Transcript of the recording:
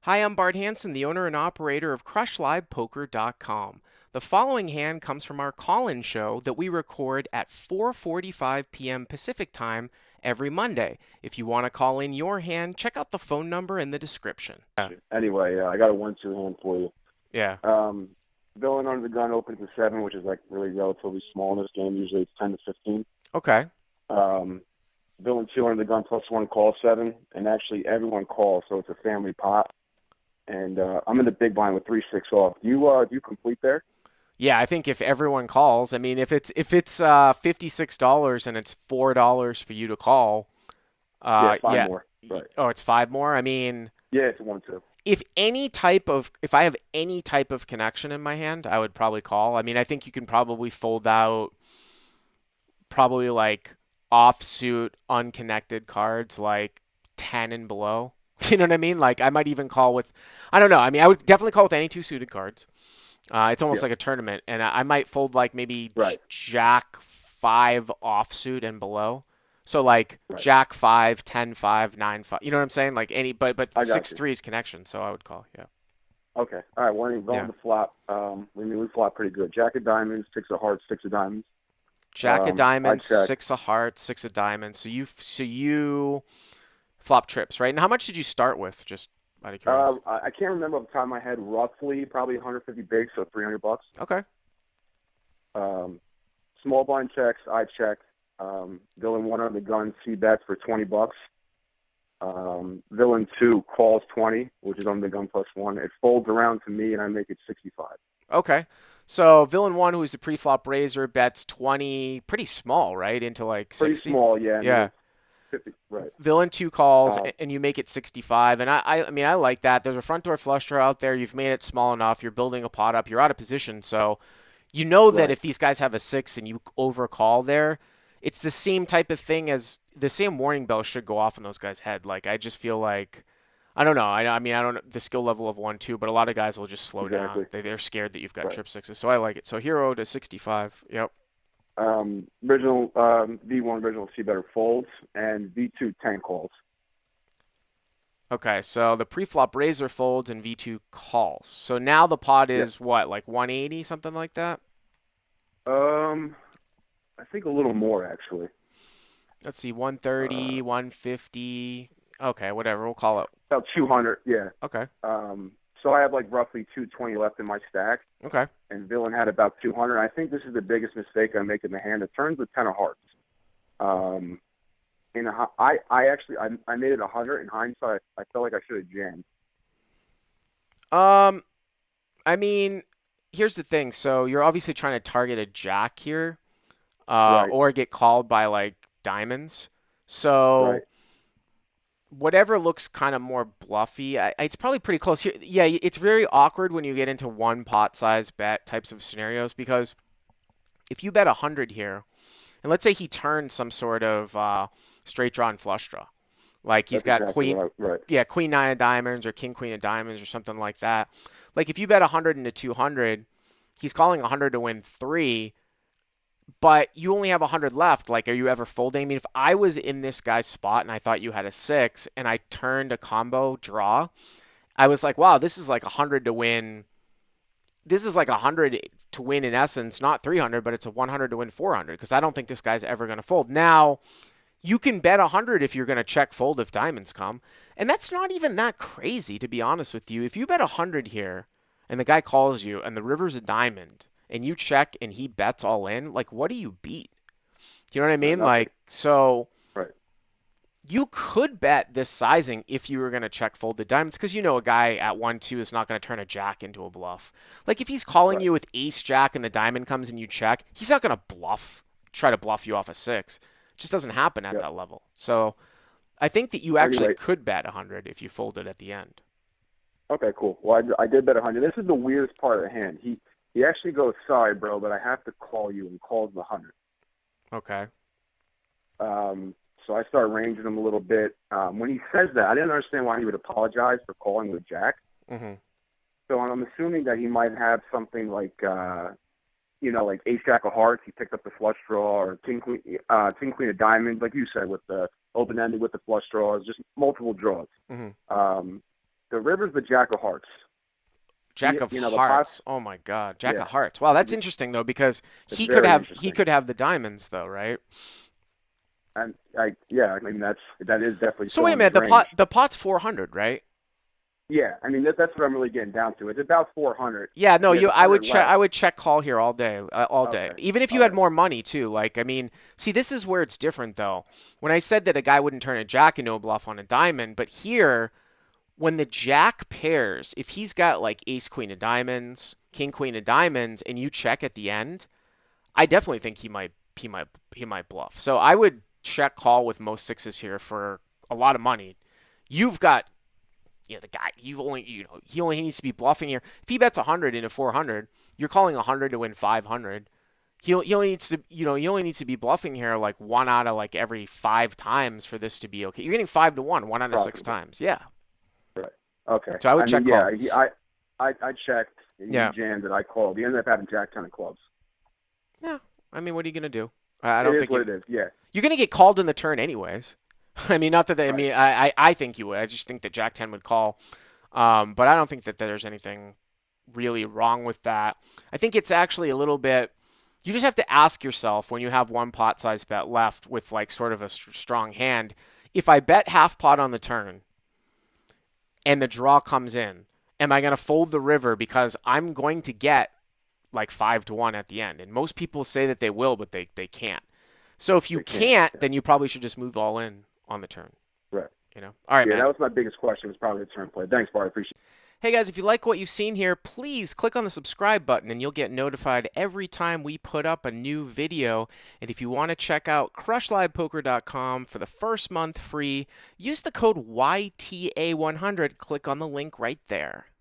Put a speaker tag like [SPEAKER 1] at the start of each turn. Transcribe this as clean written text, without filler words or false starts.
[SPEAKER 1] Hi, I'm Bart Hanson, the owner and operator of CrushLivePoker.com. The following hand comes from our call-in show that we record at 4:45 p.m. Pacific Time every Monday. If you want to call in your hand, check out the phone number in the description.
[SPEAKER 2] Anyway, I got a 1-2 hand for you.
[SPEAKER 1] Yeah.
[SPEAKER 2] Villain under the gun opens to 7, which is like really relatively small in this game. Usually it's 10 to 15.
[SPEAKER 1] Okay.
[SPEAKER 2] Villain 2 under the gun +1 calls 7, and actually everyone calls, so it's a family pot. And I'm in the big blind with 3-6 off. Do you complete there?
[SPEAKER 1] Yeah, I think if everyone calls, I mean, if it's $56 and it's $4 for you to call,
[SPEAKER 2] Yeah, five
[SPEAKER 1] yeah.
[SPEAKER 2] more. Right.
[SPEAKER 1] Oh, it's five more. I mean,
[SPEAKER 2] Yeah, it's a 1-2.
[SPEAKER 1] if I have any type of connection in my hand, I would probably call. I mean, I think you can probably fold out probably like offsuit unconnected cards like 10 and below. You know what I mean? Like I might even call with, I don't know. I mean, I would definitely call with any two suited cards. It's almost
[SPEAKER 2] Yeah.
[SPEAKER 1] like a tournament, and I might fold like maybe
[SPEAKER 2] Right.
[SPEAKER 1] Jack 5 offsuit and below. So like
[SPEAKER 2] Right.
[SPEAKER 1] Jack 5, 10 5, 9 5. You know what I'm saying? Like any, but
[SPEAKER 2] I got you.
[SPEAKER 1] 6-3 is connection, so I would call. Yeah.
[SPEAKER 2] Okay. All right. One going
[SPEAKER 1] Yeah.
[SPEAKER 2] to flop. We flop pretty good. Jack of diamonds, 6 of hearts, 6 of diamonds.
[SPEAKER 1] Jack of
[SPEAKER 2] I
[SPEAKER 1] diamonds,
[SPEAKER 2] check.
[SPEAKER 1] 6 of hearts, 6 of diamonds. So you flop trips, right? And how much did you start with? Just out of curiosity.
[SPEAKER 2] I can't remember off the top of my head. Roughly, probably 150 big, so $300.
[SPEAKER 1] Okay.
[SPEAKER 2] Um, Small blind checks. I check. Villain 1 on the gun. C bets for $20. Villain 2 calls 20, which is on the gun +1. It folds around to me, and I make it 65.
[SPEAKER 1] Okay. So villain one, who's the pre-flop raiser, bets 20, pretty small, right? Into like
[SPEAKER 2] Pretty
[SPEAKER 1] 60.
[SPEAKER 2] small, yeah. I mean,
[SPEAKER 1] Yeah.
[SPEAKER 2] it's 50. Right.
[SPEAKER 1] Villain two calls,
[SPEAKER 2] Uh,
[SPEAKER 1] and you make it 65. And I mean, I like that. There's a front door flush draw out there. You've made it small enough. You're building a pot up. You're out of position. So you know that
[SPEAKER 2] right.
[SPEAKER 1] if these guys have a six and you overcall there, it's the same type of thing as the same warning bell should go off in those guys' head. Like, I just feel like. I don't know. I mean, I don't know the skill level of 1-2, but a lot of guys will just slow down.
[SPEAKER 2] Exactly.
[SPEAKER 1] They're scared that you've got
[SPEAKER 2] Right.
[SPEAKER 1] trip sixes. So I like it. So hero to 65. Yep.
[SPEAKER 2] Original V1 original C better folds, and V2 10 calls.
[SPEAKER 1] Okay, so the pre-flop razor folds and V2 calls. So now the pot
[SPEAKER 2] Yeah.
[SPEAKER 1] is what, like 180, something like that?
[SPEAKER 2] Um, I think a little more actually.
[SPEAKER 1] Let's see,
[SPEAKER 2] Uh,
[SPEAKER 1] 130, 150. Okay, whatever. We'll call it.
[SPEAKER 2] about 200. Yeah.
[SPEAKER 1] Okay.
[SPEAKER 2] So I have like roughly 220 left in my stack,
[SPEAKER 1] Okay.
[SPEAKER 2] and Villain had about 200. I think this is the biggest mistake I make in the hand. It turns with 10 of hearts. Um, I made it 100 in hindsight. I felt like I should have jammed.
[SPEAKER 1] Um, I mean, here's the thing. So you're obviously trying to target a jack here,
[SPEAKER 2] Right.
[SPEAKER 1] or get called by like diamonds. So
[SPEAKER 2] Right.
[SPEAKER 1] whatever looks kind of more bluffy, it's probably pretty close here. Yeah, it's very awkward when you get into one pot size bet types of scenarios because if you bet 100 here, and let's say he turns some sort of straight draw and flush draw, like he's
[SPEAKER 2] That's
[SPEAKER 1] got
[SPEAKER 2] exactly
[SPEAKER 1] queen,
[SPEAKER 2] what right.
[SPEAKER 1] yeah, queen nine of diamonds or king queen of diamonds or something like that. Like if you bet 100 into 200, he's calling 100 to win three, but you only have 100 left. Like, are you ever folding? I mean, if I was in this guy's spot and I thought you had a six and I turned a combo draw, I was like, wow, this is like 100 to win. This is like 100 to win in essence, not 300, but it's a 100 to win 400 because I don't think this guy's ever going to fold. Now, you can bet 100 if you're going to check fold if diamonds come. And that's not even that crazy, to be honest with you. If you bet 100 here and the guy calls you and the river's a diamond and you check and he bets all in, like, what do you beat? You know what I mean?
[SPEAKER 2] Nothing.
[SPEAKER 1] Like, so
[SPEAKER 2] Right.
[SPEAKER 1] you could bet this sizing if you were going to check fold the diamonds because you know a guy at 1-2 is not going to turn a jack into a bluff. Like, if he's calling
[SPEAKER 2] Right.
[SPEAKER 1] you with ace jack and the diamond comes and you check, he's not going to try to bluff you off a six. It just doesn't happen at
[SPEAKER 2] Yep.
[SPEAKER 1] that level. So I think that you actually
[SPEAKER 2] Anyway,
[SPEAKER 1] could bet 100 if you folded at the end.
[SPEAKER 2] okay, cool. Well, I did bet 100. This is the weirdest part of the hand. He actually goes, sorry, bro, but I have to call you, and calls the 100.
[SPEAKER 1] Okay.
[SPEAKER 2] So I start ranging him a little bit. When he says that, I didn't understand why he would apologize for calling with Jack.
[SPEAKER 1] Mm-hmm.
[SPEAKER 2] So I'm assuming that he might have something like, like ace jack of hearts. He picked up the flush draw, or king queen of diamonds, like you said, with the open ended with the flush draws, just multiple draws.
[SPEAKER 1] Mm-hmm.
[SPEAKER 2] The river's the Jack of Hearts.
[SPEAKER 1] Jack of
[SPEAKER 2] The pot.
[SPEAKER 1] Hearts. Oh my God, Jack
[SPEAKER 2] Yeah,
[SPEAKER 1] of Hearts. Wow, that's interesting though because
[SPEAKER 2] it's
[SPEAKER 1] he could
[SPEAKER 2] very
[SPEAKER 1] have he
[SPEAKER 2] interesting.
[SPEAKER 1] could have the diamonds though, right?
[SPEAKER 2] And yeah, I mean that is definitely
[SPEAKER 1] So
[SPEAKER 2] still
[SPEAKER 1] wait a
[SPEAKER 2] in his
[SPEAKER 1] minute,
[SPEAKER 2] range.
[SPEAKER 1] the pot's 400, right?
[SPEAKER 2] Yeah, I mean that's what I'm really getting down to. It's about 400.
[SPEAKER 1] Yeah, no,
[SPEAKER 2] He has
[SPEAKER 1] you I would
[SPEAKER 2] 100
[SPEAKER 1] check
[SPEAKER 2] left.
[SPEAKER 1] I would check call here all day, all day.
[SPEAKER 2] Okay,
[SPEAKER 1] Even if
[SPEAKER 2] all
[SPEAKER 1] you had
[SPEAKER 2] right,
[SPEAKER 1] more money too. Like, I mean, see, this is where it's different though. When I said that a guy wouldn't turn a jack into a bluff on a diamond, but here when the jack pairs, if he's got like ace queen of diamonds, king queen of diamonds and you check at the end, I definitely think he might bluff. So I would check call with most sixes here for a lot of money. You've got the guy you only he only needs to be bluffing here. If he bets 100 into 400, you're calling 100 to win 500. He only needs to he only needs to be bluffing here like one out of like every 5 times for this to be okay. You're getting 5 to 1, one out of six
[SPEAKER 2] approximately.
[SPEAKER 1] times. Yeah.
[SPEAKER 2] Right. Okay.
[SPEAKER 1] So I would
[SPEAKER 2] I mean,
[SPEAKER 1] check
[SPEAKER 2] yeah,
[SPEAKER 1] call.
[SPEAKER 2] I checked. He
[SPEAKER 1] Yeah.
[SPEAKER 2] jammed it. I called. He ended up having Jack 10 of clubs.
[SPEAKER 1] Yeah. I mean, what are you gonna do? I
[SPEAKER 2] It
[SPEAKER 1] don't
[SPEAKER 2] is
[SPEAKER 1] think you
[SPEAKER 2] what it is. Yeah.
[SPEAKER 1] you're gonna get called in the turn anyways. I mean, not that they, I
[SPEAKER 2] Right.
[SPEAKER 1] mean, I think you would. I just think that Jack 10 would call. But I don't think that there's anything really wrong with that. I think it's actually a little bit. You just have to ask yourself when you have one pot size bet left with like sort of a strong hand. If I bet half pot on the turn and the draw comes in, am I going to fold the river because I'm going to get like 5 to 1 at the end? And most people say that they will, but they can't. So if you
[SPEAKER 2] They can't.
[SPEAKER 1] can't,
[SPEAKER 2] Yeah.
[SPEAKER 1] then you probably should just move all in on the turn.
[SPEAKER 2] Right.
[SPEAKER 1] All right,
[SPEAKER 2] Yeah, that
[SPEAKER 1] man.
[SPEAKER 2] was my biggest question. Was probably the turn play. Thanks, Bart. I appreciate it.
[SPEAKER 1] Hey guys, if you like what you've seen here, please click on the subscribe button and you'll get notified every time we put up a new video. And if you want to check out crushlivepoker.com for the first month free, use the code YTA100. Click on the link right there.